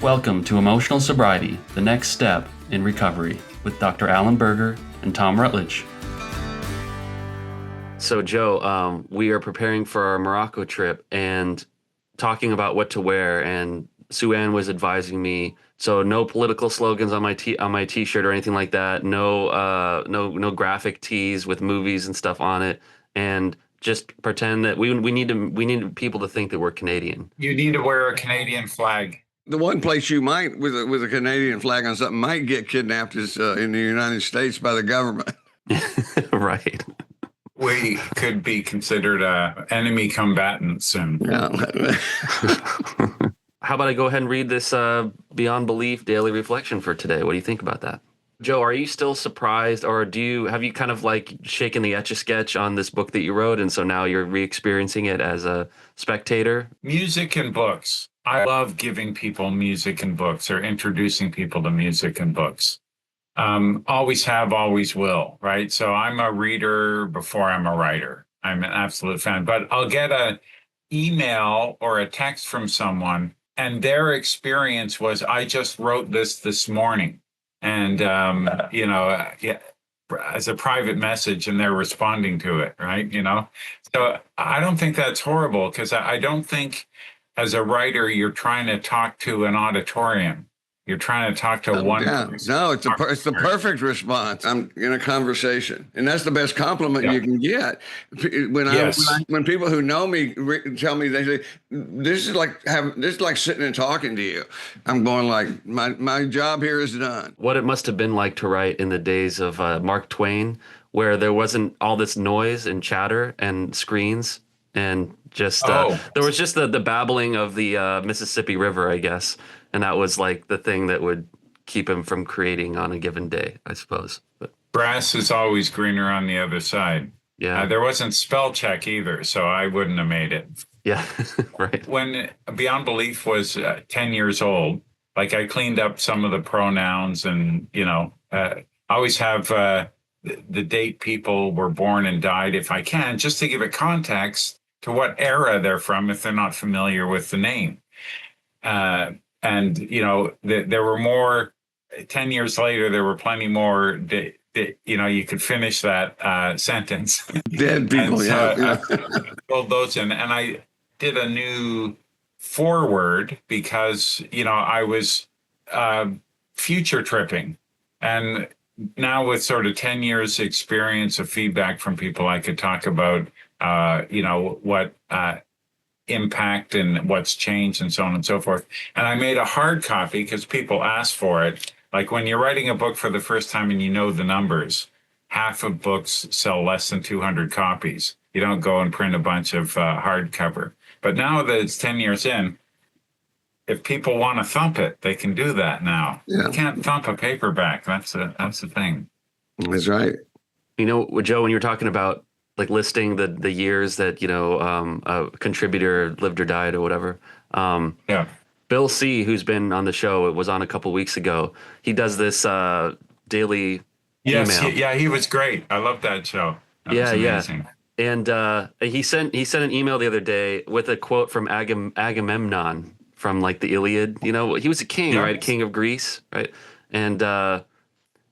Welcome to Emotional Sobriety, the next step in recovery, with Dr. Alan Berger and Tom Rutledge. So, Joe, we are preparing for our Morocco trip and talking about what to wear. And Sue Ann was advising me, so no political slogans on my t-shirt or anything like that. No graphic tees with movies and stuff on it. And just pretend that we need people to think that we're Canadian. You need to wear a Canadian flag. The one place you might, with a Canadian flag on something, might get kidnapped is in the United States by the government. Right. We could be considered enemy combatants soon. Yeah. How about I go ahead and read this Beyond Belief daily reflection for today? What do you think about that? Joe, are you still surprised, or have you kind of like shaken the Etch-a-Sketch on this book that you wrote, and so now you're re-experiencing it as a spectator? Music and books. I love giving people music and books, or introducing people to music and books. Always have, always will, right? So I'm a reader before I'm a writer. I'm an absolute fan, but I'll get an email or a text from someone, and their experience was, I just wrote this morning. And, as a private message, and they're responding to it, right? So I don't think that's horrible, because I don't think as a writer, you're trying to talk to an auditorium. You're trying to talk to one person. No, it's the perfect response. I'm in a conversation, and that's the best compliment you can get. When people who know me tell me, they say, "This is like sitting and talking to you." I'm going like, my job here is done. What it must have been like to write in the days of Mark Twain, where there wasn't all this noise and chatter and screens, and just there was just the babbling of the Mississippi River, I guess. And that was like the thing that would keep him from creating on a given day, I suppose. But grass is always greener on the other side. Yeah. There wasn't spell check either, so I wouldn't have made it. Yeah, right. When Beyond Belief was 10 years old, like I cleaned up some of the pronouns, and, I always have the date people were born and died if I can, just to give it context to what era they're from if they're not familiar with the name. And, there were more, 10 years later, there were plenty more, you could finish that sentence. Dead people, I filled those in, and I did a new foreword because, I was future tripping. And now with sort of 10 years experience of feedback from people, I could talk about, what impact and what's changed and so on and so forth. And I made a hard copy because people asked for it. Like when you're writing a book for the first time and you know the numbers, half of books sell less than 200 copies. You don't go and print a bunch of hardcover. But now that it's 10 years in, if people want to thump it, they can do that now. Yeah. You can't thump a paperback. That's the thing. That's right. Joe, when you're talking about like listing the years that, a contributor lived or died or whatever. Bill C., who's been on the show, it was on a couple weeks ago. He does this daily email. He was great. I love that show. That was amazing. And he sent an email the other day with a quote from Agamemnon from like the Iliad. He was a king, right? A king of Greece, right?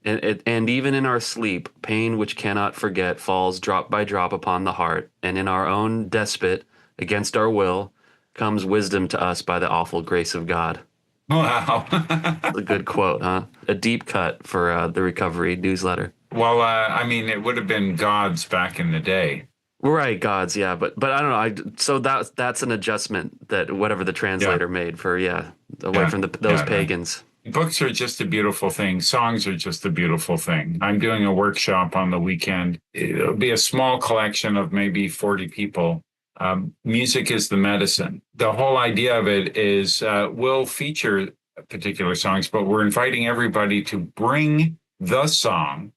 And even in our sleep, pain which cannot forget falls drop by drop upon the heart, and in our own despot, against our will, comes wisdom to us by the awful grace of God. Wow. A good quote, huh? A deep cut for the Recovery newsletter. Well, it would have been gods back in the day. Right, gods, yeah, but I don't know. So that's an adjustment that whatever the translator made for away from those pagans. Books are just a beautiful thing. Songs are just a beautiful thing. I'm doing a workshop on the weekend. It'll be a small collection of maybe 40 people. Music is the medicine. The whole idea of it is we'll feature particular songs, but we're inviting everybody to bring the song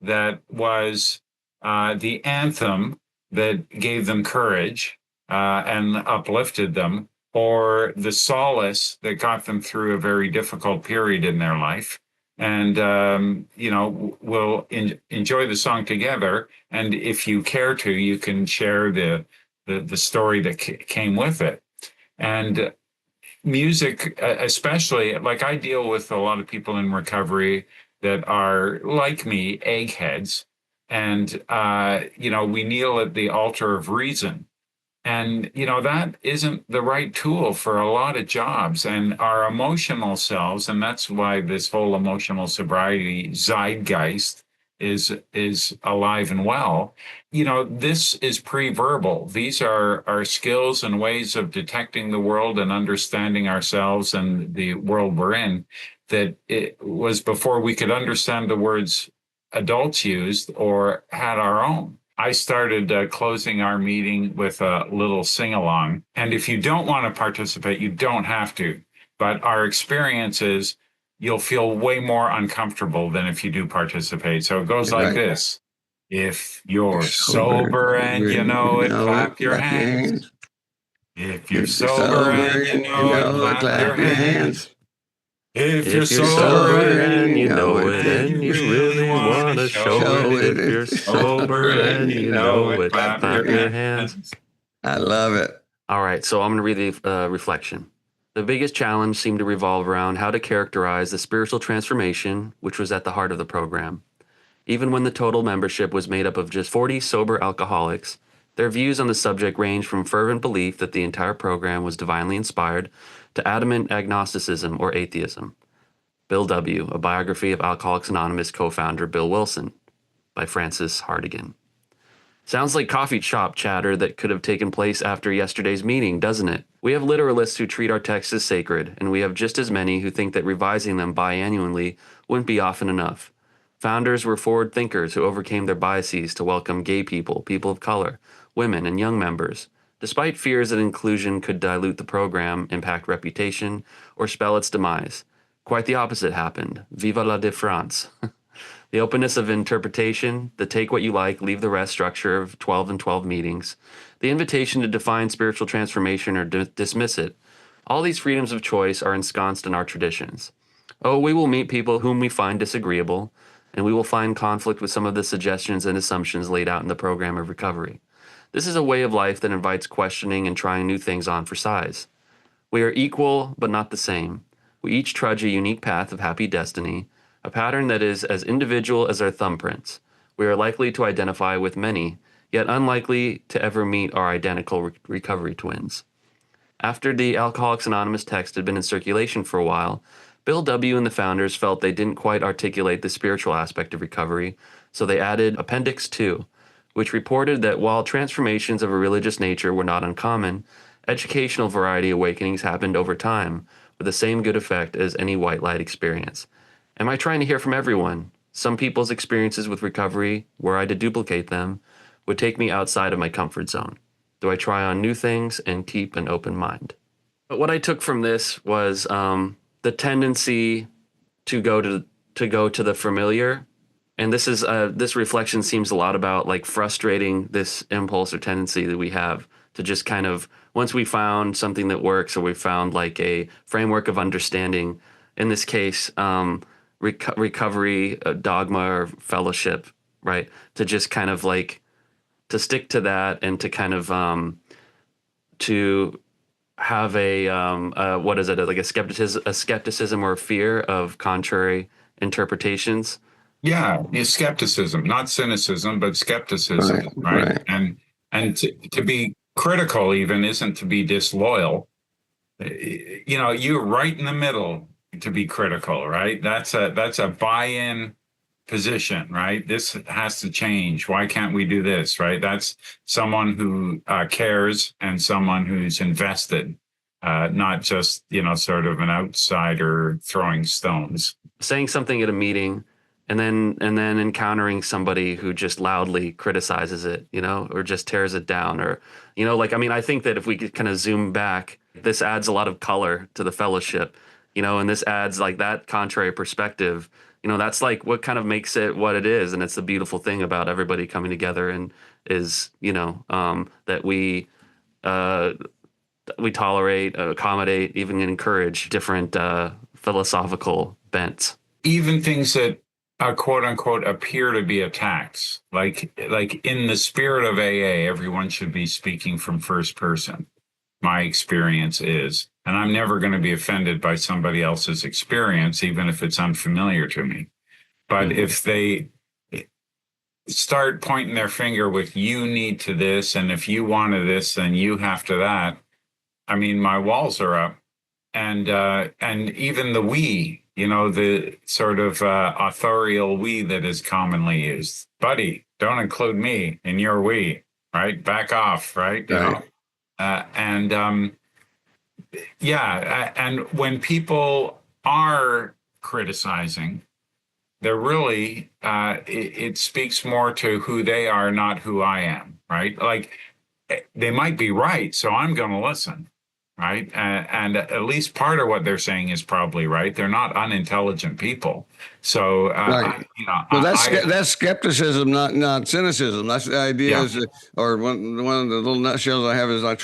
that was the anthem that gave them courage and uplifted them, or the solace that got them through a very difficult period in their life. And, we'll enjoy the song together. And if you care to, you can share the story that came with it. And music, especially, like I deal with a lot of people in recovery that are like me, eggheads. And, we kneel at the altar of reason. And, that isn't the right tool for a lot of jobs and our emotional selves. And that's why this whole emotional sobriety zeitgeist is alive and well. This is pre-verbal. These are our skills and ways of detecting the world and understanding ourselves and the world we're in, that it was before we could understand the words adults used or had our own. I started closing our meeting with a little sing along. And if you don't want to participate, you don't have to. But our experience is you'll feel way more uncomfortable than if you do participate. So it goes like this. If you're sober and you know it, clap your hands. If you're sober and you know it, clap your hands. If you're sober and you know it, and you really want to show it. If you're sober and you know it, clap your hands. I love it. All right, so I'm going to read the reflection. The biggest challenge seemed to revolve around how to characterize the spiritual transformation, which was at the heart of the program. Even when the total membership was made up of just 40 sober alcoholics, their views on the subject ranged from fervent belief that the entire program was divinely inspired to adamant agnosticism or atheism. Bill W., a biography of Alcoholics Anonymous co-founder Bill Wilson by Frances Hartigan. Sounds like coffee shop chatter that could have taken place after yesterday's meeting, doesn't it? We have literalists who treat our texts as sacred, and we have just as many who think that revising them biannually wouldn't be often enough. Founders were forward thinkers who overcame their biases to welcome gay people, people of color, women, and young members, despite fears that inclusion could dilute the program, impact reputation, or spell its demise. Quite the opposite happened. Viva la de France. The openness of interpretation, the take what you like, leave the rest structure of 12 and 12 meetings, the invitation to define spiritual transformation or dismiss it, all these freedoms of choice are ensconced in our traditions. Oh, we will meet people whom we find disagreeable, and we will find conflict with some of the suggestions and assumptions laid out in the program of recovery. This is a way of life that invites questioning and trying new things on for size. We are equal, but not the same. We each trudge a unique path of happy destiny, a pattern that is as individual as our thumbprints. We are likely to identify with many, yet unlikely to ever meet our identical recovery twins. After the Alcoholics Anonymous text had been in circulation for a while, Bill W. and the founders felt they didn't quite articulate the spiritual aspect of recovery, so they added Appendix 2, which reported that while transformations of a religious nature were not uncommon, educational variety awakenings happened over time with the same good effect as any white light experience. Am I trying to hear from everyone? Some people's experiences with recovery, were I to duplicate them, would take me outside of my comfort zone. Do I try on new things and keep an open mind? But what I took from this was the tendency to go to the familiar. And this reflection seems a lot about like frustrating this impulse or tendency that we have to just kind of, once we found something that works or we found like a framework of understanding, in this case, recovery, dogma or fellowship, right? To just kind of like, to stick to that and to kind of, to have what is it? Like a skepticism or a fear of contrary interpretations. Yeah, it's skepticism, not cynicism, but skepticism, right? And to be critical even isn't to be disloyal. You're right in the middle to be critical, right? That's a buy-in position, right? This has to change. Why can't we do this, right? That's someone who cares and someone who's invested, not just, sort of an outsider throwing stones. Saying something at a meeting and then encountering somebody who just loudly criticizes it, or just tears it down, or, I think that if we could kind of zoom back, this adds a lot of color to the fellowship, and this adds like that contrary perspective, that's like what kind of makes it what it is. And it's the beautiful thing about everybody coming together and is, that we tolerate, accommodate, even encourage different philosophical bents. Even things that quote unquote appear to be attacks, like in the spirit of AA, everyone should be speaking from first person. My experience is, and I'm never going to be offended by somebody else's experience, even if it's unfamiliar to me. But if they start pointing their finger with you need to this, and if you wanted this, then you have to that. I mean, my walls are up, and even the we, the sort of authorial we that is commonly used. Buddy, don't include me in your we, right? Back off, right? And when people are criticizing, they're really it speaks more to who they are, not who I am, right? Like they might be right, so I'm going to listen, right? And at least part of what they're saying is probably right. They're not unintelligent people, so Right. Well, that's skepticism, not cynicism. That's the idea. Or one of the little nutshells I have is I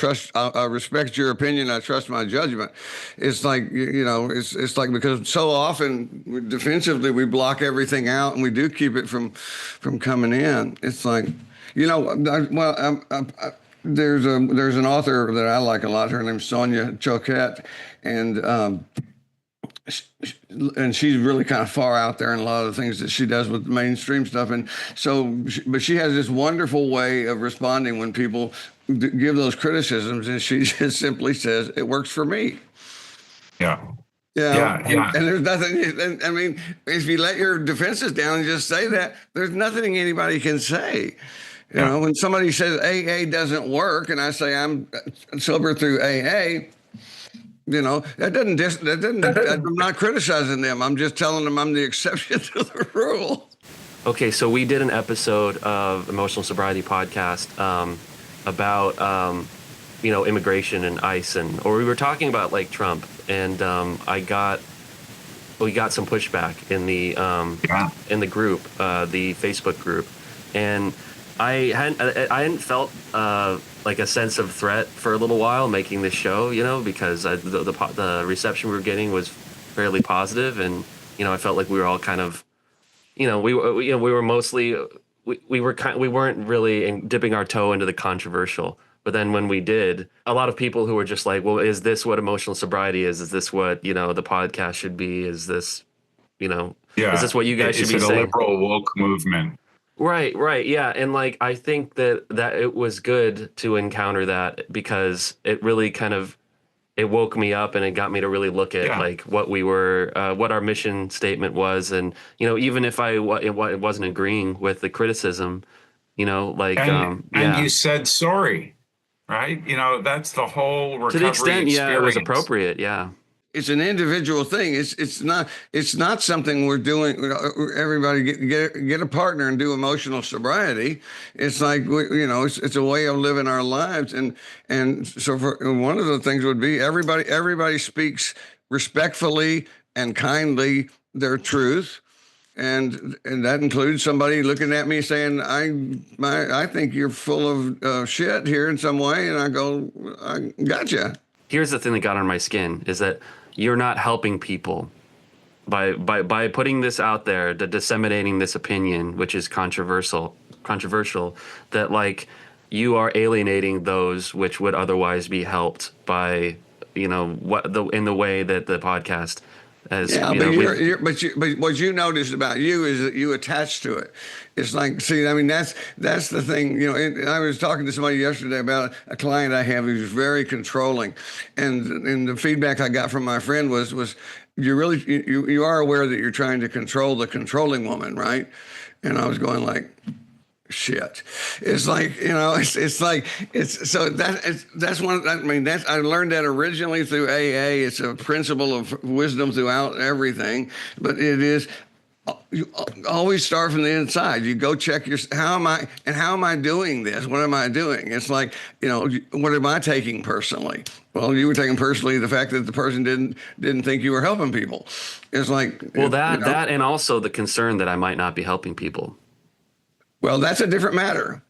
respect your opinion. I trust my judgment. It's like it's like, because so often defensively we block everything out and we do keep it from coming in. It's like there's an author that I like a lot. Her name's Sonia Choquette, and she's really kind of far out there in a lot of the things that she does with mainstream stuff. And so, but she has this wonderful way of responding when people give those criticisms, and she just simply says, "It works for me." Yeah. And there's nothing. I mean, if you let your defenses down and just say that, there's nothing anybody can say. When somebody says AA doesn't work, and I say I'm sober through AA. I'm not criticizing them. I'm just telling them I'm the exception to the rule. Okay, so we did an episode of Emotional Sobriety podcast about immigration and ICE, or we were talking about like Trump, and we got some pushback in the group, the Facebook group, and I hadn't felt like a sense of threat for a little while making this show, because the reception we were getting was fairly positive, and I felt like we were all kind of, we were mostly we weren't really dipping our toe into the controversial. But then when we did, a lot of people who were just like, well, is this what emotional sobriety is? Is this what the podcast should be? Is this is this what you guys should be saying? Is it a liberal woke movement? Right, yeah, and like I think that it was good to encounter that, because it really kind of it woke me up, and it got me to really look at like what we were, what our mission statement was, and even if it wasn't agreeing with the criticism, and you said sorry, right? That's the whole recovery to the extent, experience. It was appropriate, yeah. It's an individual thing. It's not something we're doing. Everybody get a partner and do emotional sobriety. It's like it's a way of living our lives, and so one of the things would be everybody speaks respectfully and kindly their truth, and that includes somebody looking at me saying, I think you're full of shit here in some way, and I go, I gotcha. Here's the thing that got on my skin is that you're not helping people by putting this out there, disseminating this opinion, which is controversial, that like you are alienating those which would otherwise be helped by in the way that the podcast has. But what you noticed about you is that you attach to it. It's like, see, I mean, that's the thing. I was talking to somebody yesterday about a client I have who's very controlling, and the feedback I got from my friend was you are aware that you're trying to control the controlling woman, right? And I was going like, shit. It's like, that's one. I mean, I learned that originally through AA. It's a principle of wisdom throughout everything, but it is. You always start from the inside. You go check how am I doing this? What am I doing? It's like, what am I taking personally? Well, you were taking personally the fact that the person didn't think you were helping people. It's like, that and also the concern that I might not be helping people. Well, that's a different matter.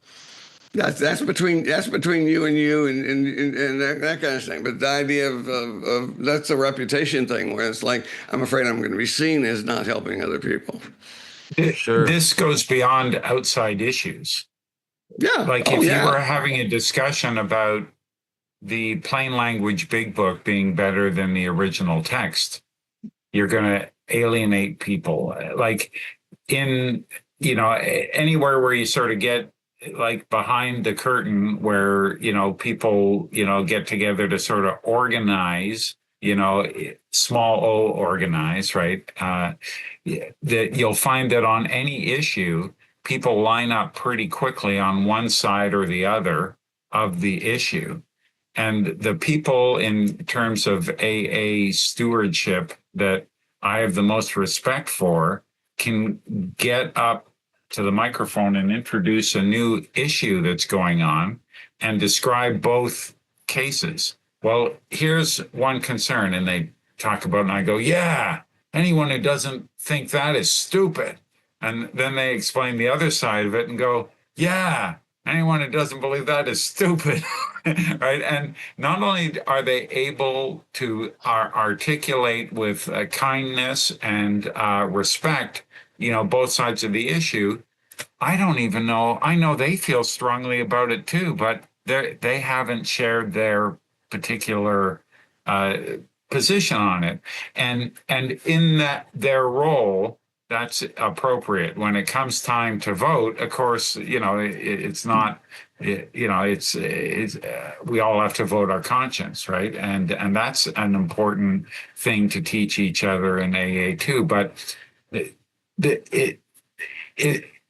That's between you and that kind of thing. But the idea of that's a reputation thing, where it's like, I'm afraid I'm going to be seen as not helping other people. Sure. This goes beyond outside issues. Yeah. Like if you were having a discussion about the plain language big book being better than the original text, you're going to alienate people. Like in, anywhere where you sort of get like behind the curtain where, people, get together to sort of organize, small o organize, right? That you'll find that on any issue, people line up pretty quickly on one side or the other of the issue. And the people in terms of AA stewardship that I have the most respect for can get up to the microphone and introduce a new issue that's going on and describe both cases. Well, here's one concern, and they talk about it, and I go, yeah, anyone who doesn't think that is stupid. And then they explain the other side of it and go, yeah, anyone who doesn't believe that is stupid. Right. And not only are they able to articulate with kindness and respect, both sides of the issue. I don't even know. I know they feel strongly about it too, but they haven't shared their particular position on it. And in that their role, that's appropriate. When it comes time to vote, of course, it's not. It's we all have to vote our conscience, right? And that's an important thing to teach each other in AA too. But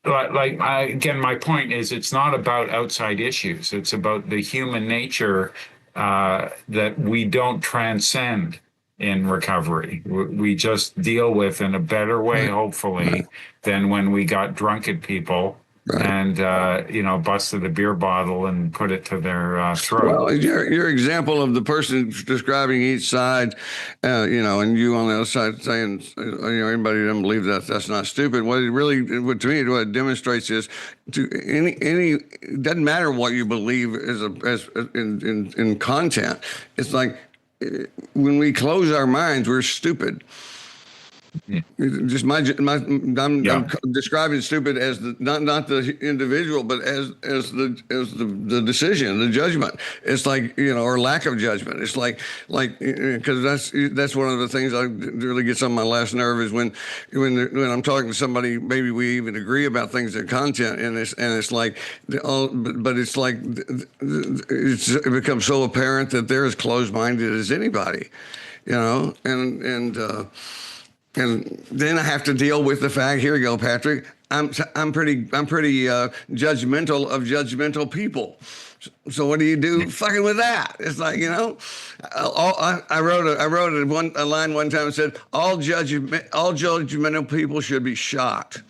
again, my point is, it's not about outside issues. It's about the human nature that we don't transcend in recovery. We just deal with in a better way, hopefully, than when we got drunk at people. Right. And busted a beer bottle and put it to their throat. Well, your example of the person describing each side, and you on the other side saying, anybody who doesn't believe that's not stupid. What it demonstrates is to any it doesn't matter what you believe as in content. It's like when we close our minds, we're stupid. Yeah. Just I'm describing stupid as not the individual, but as the decision, the judgment. It's like, or lack of judgment. It's like because that's one of the things that really gets on my last nerve is when I'm talking to somebody, maybe we even agree about things in content, and it's like but it's like it becomes so apparent that they're as closed-minded as anybody, and then I have to deal with the fact. Here we go, Patrick. I'm pretty judgmental of judgmental people. So what do you do fucking with that? It's like, I wrote a line one time that said all judgmental people should be shot.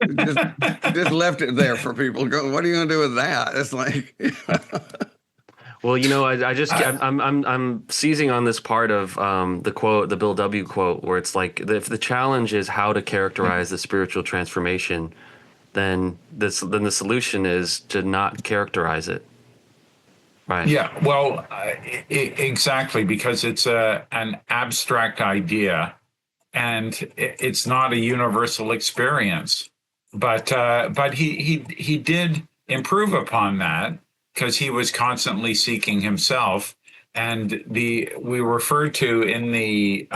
Just left it there for people. What are you going to do with that? It's like. Well, I'm seizing on this part of the quote, the Bill W. quote, where it's like, if the challenge is how to characterize the spiritual transformation, then the solution is to not characterize it. Right. Yeah. Well, exactly, because it's an abstract idea, and it's not a universal experience. But he did improve upon that, because he was constantly seeking himself. And we referred to in the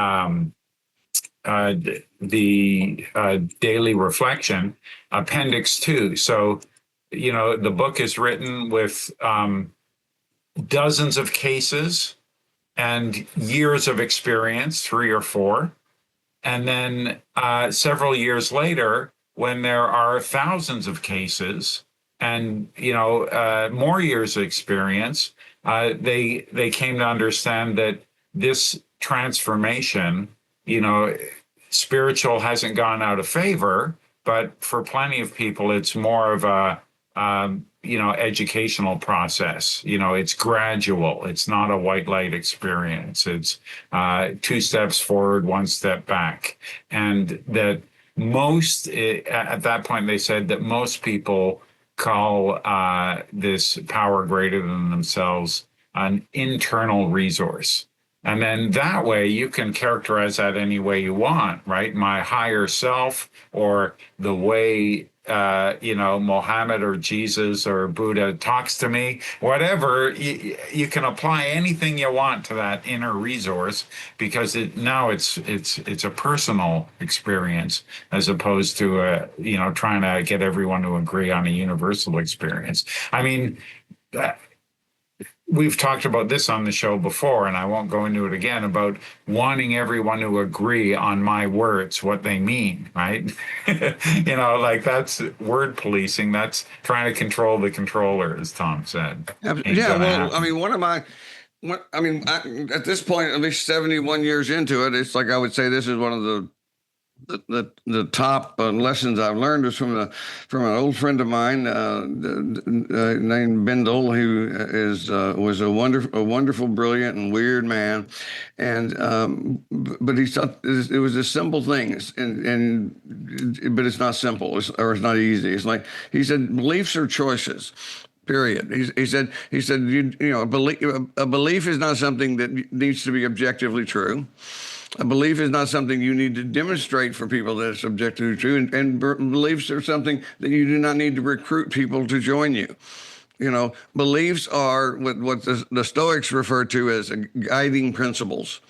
daily reflection, Appendix 2. So, the book is written with dozens of cases and years of experience, 3 or 4. And then several years later, when there are thousands of cases, and more years of experience, they came to understand that this transformation, spiritual hasn't gone out of favor, but for plenty of people, it's more of a educational process. It's gradual. It's not a white light experience. It's 2 steps forward, 1 step back, and that most at that point they said that most people call this power greater than themselves an internal resource. And then that way you can characterize that any way you want, right? My higher self, or the way Mohammed or Jesus or Buddha talks to me, whatever, you can apply anything you want to that inner resource, because it's a personal experience, as opposed to trying to get everyone to agree on a universal experience. I mean, we've talked about this on the show before, and I won't go into it again, about wanting everyone to agree on my words, what they mean, right? Like that's word policing. That's trying to control the controller, as Thom said. Yeah, well, I mean, at this point, at least 71 years into it, it's like I would say this is one of the top lessons I've learned is from an old friend of mine named Bindle, who was a wonderful, brilliant, and weird man, and but he thought it was a simple thing, but it's not simple, or it's not easy. It's like he said, beliefs are choices. Period. He said a belief is not something that needs to be objectively true. A belief is not something you need to demonstrate for people that it's objectively true, and beliefs are something that you do not need to recruit people to join you. Beliefs are what the Stoics refer to as guiding principles.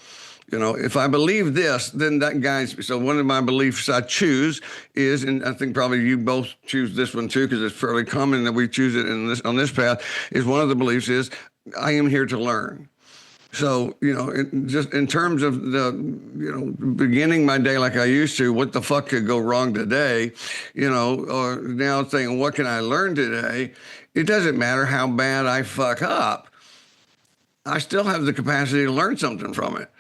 If I believe this, then that guides me. So one of my beliefs I choose is, and I think probably you both choose this one too, because it's fairly common that we choose it on this path, is one of the beliefs is, I am here to learn. So, just in terms of beginning my day like I used to, what the fuck could go wrong today, or now saying, what can I learn today? It doesn't matter how bad I fuck up. I still have the capacity to learn something from it.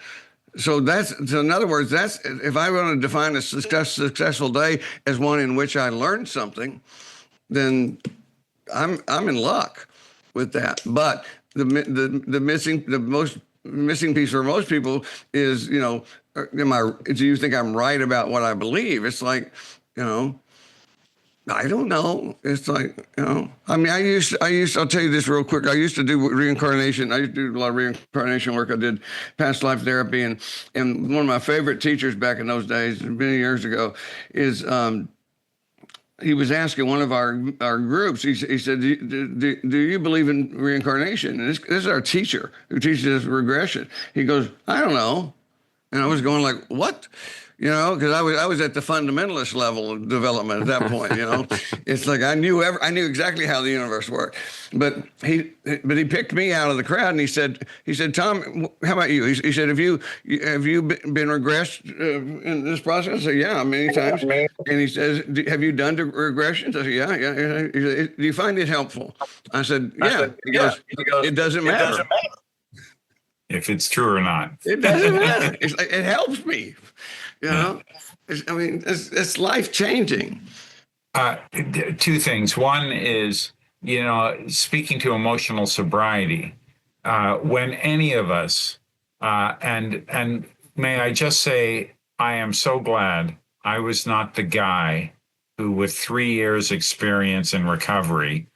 So in other words, that's, if I want to define a successful day as one in which I learned something, then I'm in luck with that. But the most missing piece for most people is, do you think I'm right about what I believe? It's like, I don't know. It's like, I mean, I'll tell you this real quick. I used to do reincarnation. I used to do a lot of reincarnation work. I did past life therapy. And one of my favorite teachers back in those days, many years ago, is, he was asking one of our groups, he said, do you believe in reincarnation? And this is our teacher who teaches us regression. He goes, I don't know. And I was going like, what? Because I was at the fundamentalist level of development at that point. It's like I knew exactly how the universe worked, but he picked me out of the crowd, and he said, Thom, how about you? He said, have you been regressed in this process? I said, yeah, many times. And he says, have you done regressions? I said, yeah. He said, do you find it helpful? I said, yeah. He goes, it doesn't matter if it's true or not. It doesn't matter. It helps me. It's life changing. Two things. One is, speaking to emotional sobriety, when any of us, and may I just say, I am so glad I was not the guy who, with 3 years experience in recovery,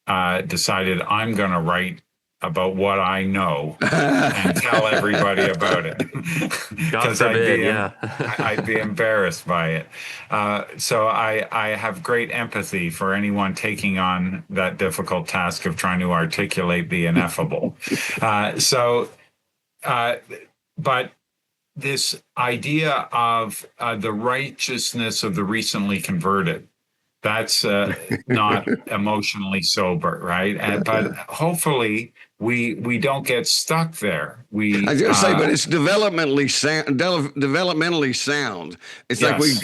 decided I'm going to write about what I know and tell everybody about it. God forbid, I'd be embarrassed by it. So I have great empathy for anyone taking on that difficult task of trying to articulate the ineffable. But this idea of the righteousness of the recently converted, that's not emotionally sober, right? But hopefully we don't get stuck there. I just say, but it's developmentally sound. It's like we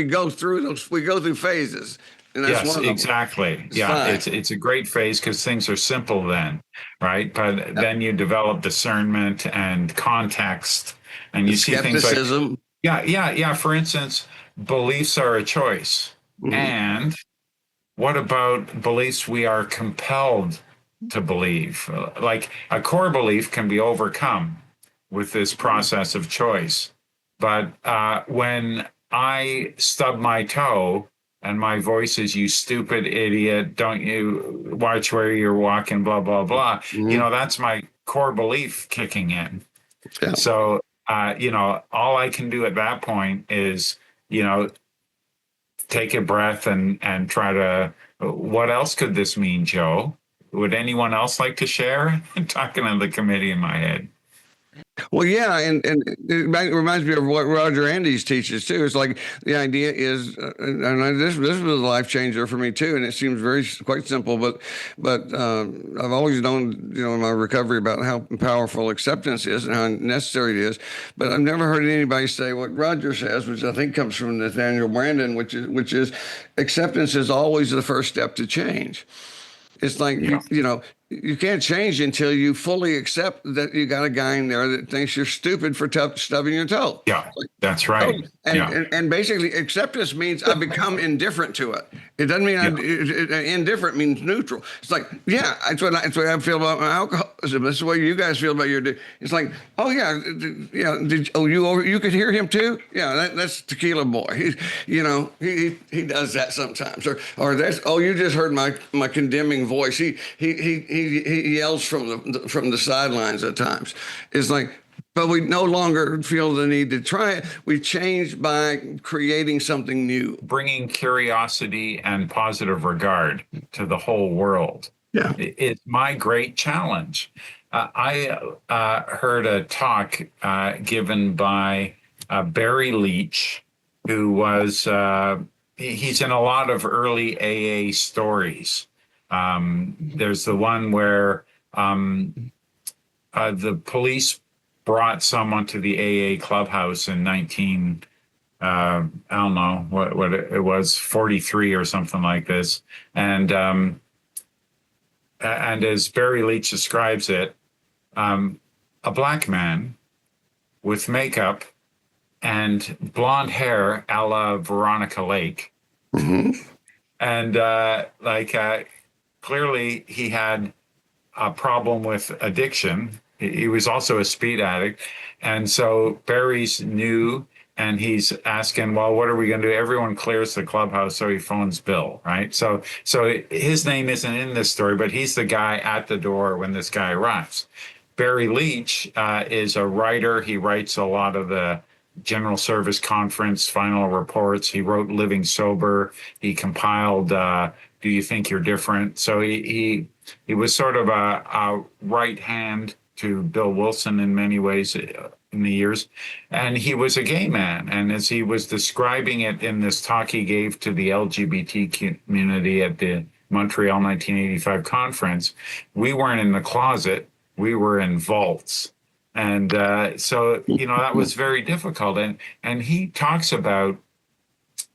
go through phases. And that's yes, exactly. It's a great phase because things are simple then, right? But then you develop discernment and context, and you see things like For instance, beliefs are a choice. Mm-hmm. And what about beliefs we are compelled to believe? Like a core belief can be overcome with this process of choice. But when I stub my toe and my voice is, you stupid idiot, don't you watch where you're walking, blah, blah, blah. Mm-hmm. That's my core belief kicking in. Yeah. So, all I can do at that point is, take a breath and try to, what else could this mean, Joe? Would anyone else like to share? I'm talking to the committee in my head. Well, yeah, and it reminds me of what Roger Andes teaches too. It's like the idea is, this was a life changer for me too, and it seems quite simple, but I've always known, in my recovery about how powerful acceptance is and how necessary it is. But I've never heard anybody say what Roger says, which I think comes from Nathaniel Brandon, which is acceptance is always the first step to change. It's like, you can't change until you fully accept that you got a guy in there that thinks you're stupid for stubbing your toe. Yeah, that's right. And basically acceptance means I become indifferent to it. It doesn't mean indifferent means neutral. It's like, that's what I feel about my alcoholism. That's the way you guys feel about your. It's like, oh yeah, you could hear him too. Yeah, that's Tequila Boy. He does that sometimes. Or that's, you just heard my condemning voice. He yells from the sidelines at times. It's like, but we no longer feel the need to try it. We change by creating something new. Bringing curiosity and positive regard to the whole world. Yeah. It's my great challenge. I heard a talk given by Barry Leach, who was, he's in a lot of early AA stories. There's the one where the police brought someone to the AA clubhouse in I don't know what it was, 43 or something like this. And as Barry Leach describes it, a black man with makeup and blonde hair a la Veronica Lake. Mm-hmm. And clearly he had a problem with addiction. He was also a speed addict. And so Barry's new, and he's asking, well, what are we going to do? Everyone clears the clubhouse, so he phones Bill, right? So his name isn't in this story, but he's the guy at the door when this guy arrives. Barry Leach is a writer. He writes a lot of the General Service Conference final reports. He wrote Living Sober. He compiled Do You Think You're Different? So he was sort of a right hand to Bill Wilson in many ways in the years. And he was a gay man. And as he was describing it in this talk he gave to the LGBT community at the Montreal 1985 conference, we weren't in the closet, we were in vaults. And so, that was very difficult. And he talks about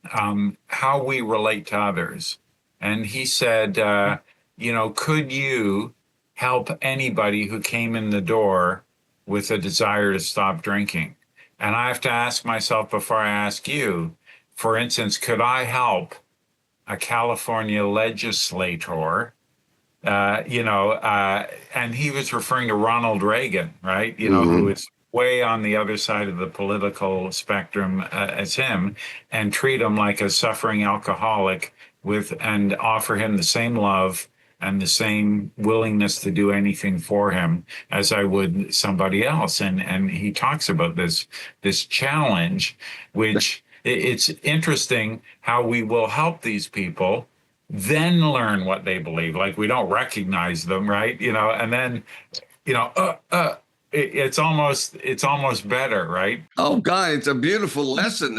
how we relate to others. And he said, could you help anybody who came in the door with a desire to stop drinking? And I have to ask myself before I ask you, for instance, could I help a California legislator? And he was referring to Ronald Reagan, right? Who is way on the other side of the political spectrum as him, and treat him like a suffering alcoholic and offer him the same love and the same willingness to do anything for him as I would somebody else. And he talks about this challenge, which it's interesting how we will help these people, then learn what they believe. Like, we don't recognize them, right? And then, it's almost better, right? Oh God, it's a beautiful lesson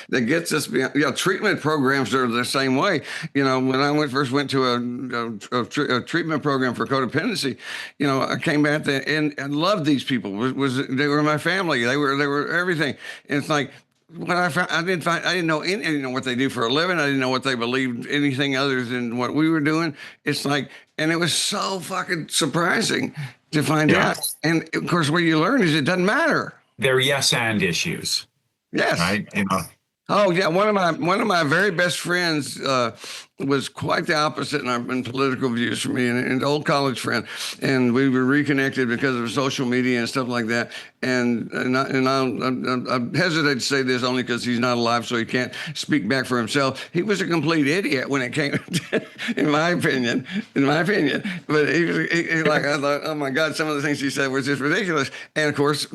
that gets us beyond. Treatment programs are the same way. When I first went to a treatment program for codependency, I came back there and I loved these people. They were my family. They were everything. And it's like, when I found, I didn't know what they do for a living. I didn't know what they believed anything other than what we were doing. It's like, and it was so fucking surprising to find out. And of course, what you learn is it doesn't matter. They're yes and issues. Yes. Right. Oh yeah, one of my very best friends was quite the opposite in political views from me, and an old college friend, and we were reconnected because of social media and stuff like that. I hesitate to say this only because he's not alive, so he can't speak back for himself. He was a complete idiot when it came, in my opinion. But I thought, oh my God, some of the things he said was just ridiculous. And of course,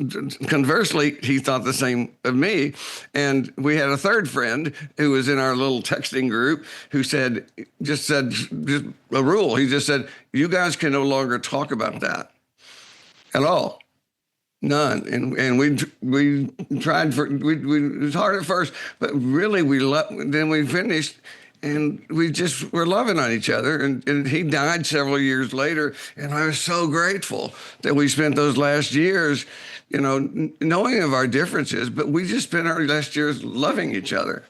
conversely, he thought the same of me. And we had a third friend who was in our little texting group who just a rule. He just said, you guys can no longer talk about that at all. None. And we tried it was hard at first, but really then we finished and we just were loving on each other. And he died several years later. And I was so grateful that we spent those last years, knowing of our differences, but we just spent our last years loving each other.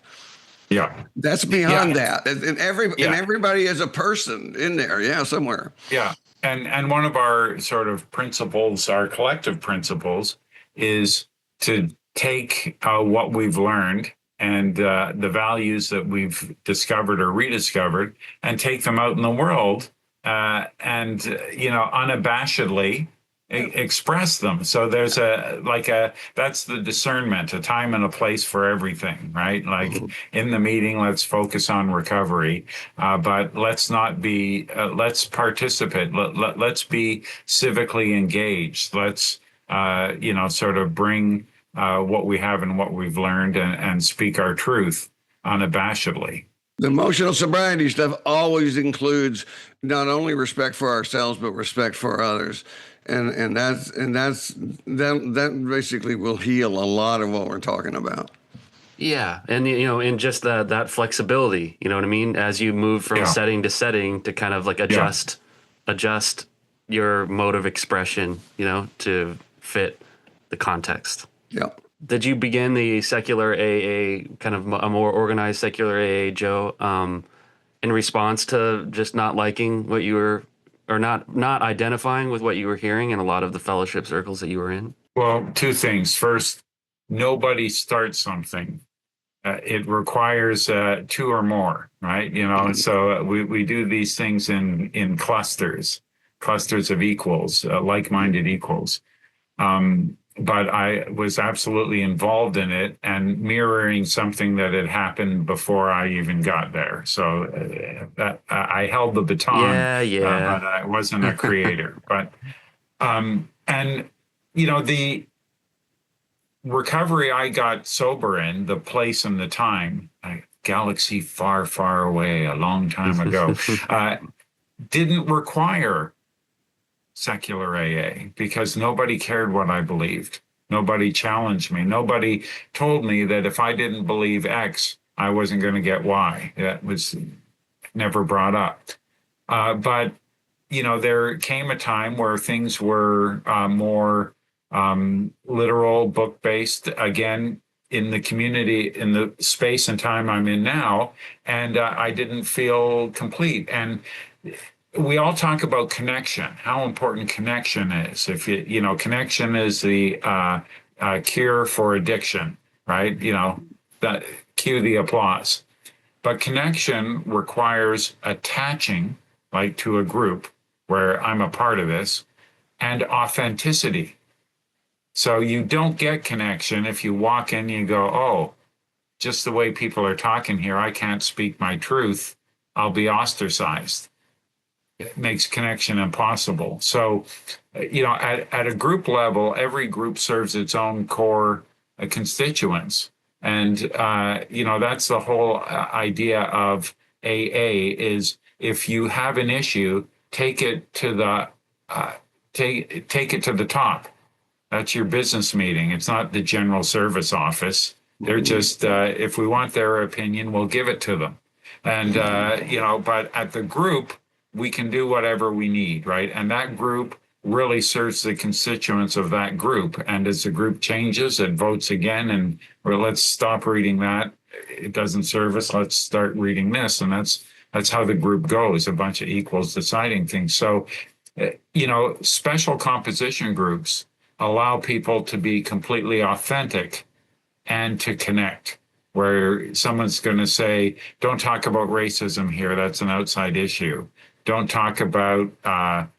Yeah. That's beyond that. And everybody is a person in there. Yeah. Somewhere. Yeah. And one of our sort of principles, our collective principles, is to take what we've learned and the values that we've discovered or rediscovered and take them out in the world and unabashedly express them. So there's that's the discernment, a time and a place for everything, right? Like in the meeting, let's focus on recovery, but let's not be, let's participate. Let's be civically engaged. Let's, sort of bring what we have and what we've learned and speak our truth unabashedly. The emotional sobriety stuff always includes not only respect for ourselves, but respect for others. And that basically will heal a lot of what we're talking about. Yeah. And, in just that flexibility, you know what I mean? As you move from setting to setting to kind of like adjust your mode of expression, to fit the context. Yeah. Did you begin the secular AA, kind of a more organized secular AA, Joe, in response to just not liking what you were, or not identifying with what you were hearing in a lot of the fellowship circles that you were in? Well, two things. First, nobody starts something. It requires two or more, right? So we do these things in clusters of equals, like-minded equals. But I was absolutely involved in it and mirroring something that had happened before I even got there. So that I held the baton, but I wasn't a creator. But the recovery I got sober in, the place and the time, a galaxy far, far away, a long time ago, didn't require secular AA because nobody cared what I believed. Nobody challenged me. Nobody told me that if I didn't believe X, I wasn't going to get Y. That was never brought up. But there came a time where things were more literal, book-based, again, in the community, in the space and time I'm in now, and I didn't feel complete. And we all talk about connection, how important connection is. If connection is the cure for addiction, right? That cue the applause. But connection requires attaching, like to a group where I'm a part of this, and authenticity. So you don't get connection if you walk in and you go, oh, just the way people are talking here, I can't speak my truth. I'll be ostracized. It makes connection impossible. So, at a group level, every group serves its own core constituents. And, that's the whole idea of AA is if you have an issue, take it to the top. That's your business meeting. It's not the general service office. They're just, if we want their opinion, we'll give it to them. And, but at the group, we can do whatever we need, right? And that group really serves the constituents of that group. And as the group changes, it votes again, and let's stop reading that. It doesn't serve us. Let's start reading this. And that's how the group goes, a bunch of equals deciding things. So, special composition groups allow people to be completely authentic and to connect where someone's going to say, don't talk about racism here. That's an outside issue. Don't talk about, God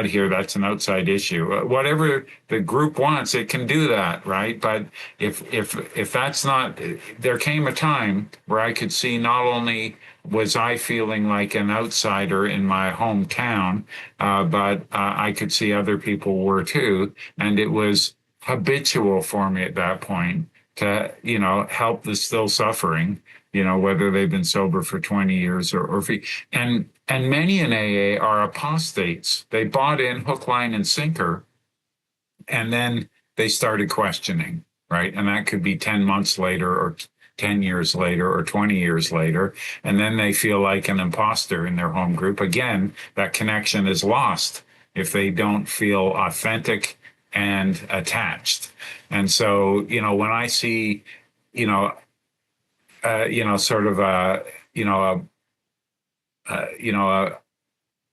here, that's an outside issue. Whatever the group wants, it can do that, right? But if that's not, there came a time where I could see not only was I feeling like an outsider in my hometown, but I could see other people were too. And it was habitual for me at that point to, help the still suffering, whether they've been sober for 20 years or and many in AA are apostates. They bought in hook, line, and sinker, and then they started questioning, right? And that could be 10 months later or 10 years later or 20 years later. And then they feel like an imposter in their home group. Again, that connection is lost if they don't feel authentic and attached. And so, when I see, sort of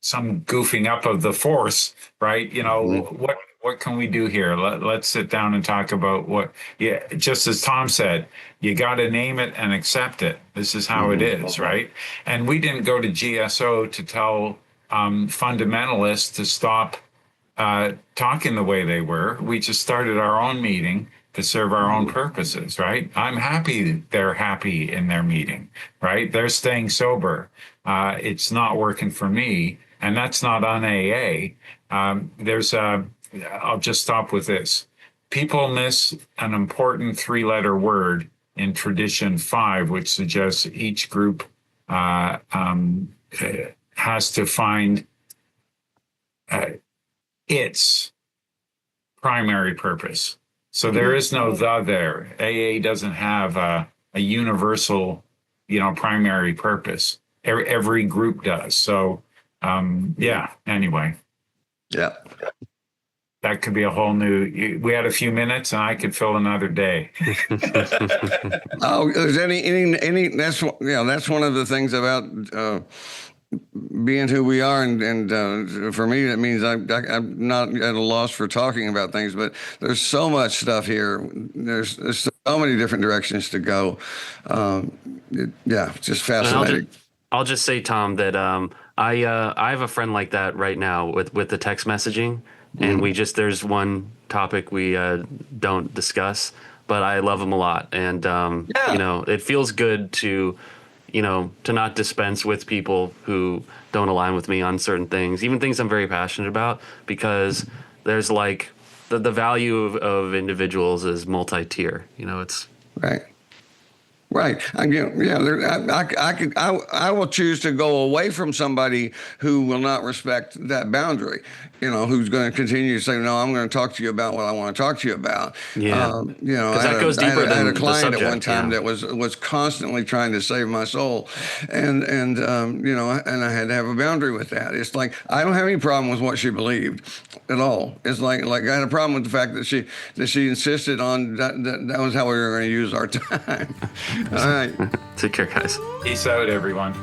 some goofing up of the force, right? What can we do here? Let's sit down and talk about just as Tom said, you got to name it and accept it. This is how it is, right? And we didn't go to GSO to tell fundamentalists to stop talking the way they were. We just started our own meeting to serve our own purposes, right? I'm happy they're happy in their meeting, right? They're staying sober. It's not working for me, and that's not on AA. I'll just stop with this. People miss an important three-letter word in Tradition 5, which suggests each group has to find its primary purpose. So there is no the there. AA doesn't have a universal, primary purpose. Every group does. So, anyway. Yeah. That could be a whole new, we had a few minutes and I could fill another day. Oh, is that's one of the things about being who we are, and for me, that means I'm not at a loss for talking about things. But there's so much stuff here. There's so many different directions to go. Just fascinating. I'll just say, Tom, that I have a friend like that right now with the text messaging, and there's one topic we don't discuss, but I love him a lot, and it feels good to not dispense with people who don't align with me on certain things, even things I'm very passionate about, because there's like the value of individuals is multi-tier. It's right. Right. I will choose to go away from somebody who will not respect that boundary, who's going to continue to say, no, I'm going to talk to you about what I want to talk to you about. Yeah. Because that goes deeper than I had a client the subject, at one time that was constantly trying to save my soul. And I had to have a boundary with that. It's like, I don't have any problem with what she believed at all. It's like I had a problem with the fact that she insisted on that was how we were going to use our time. All right. Take care, guys. Peace out, everyone.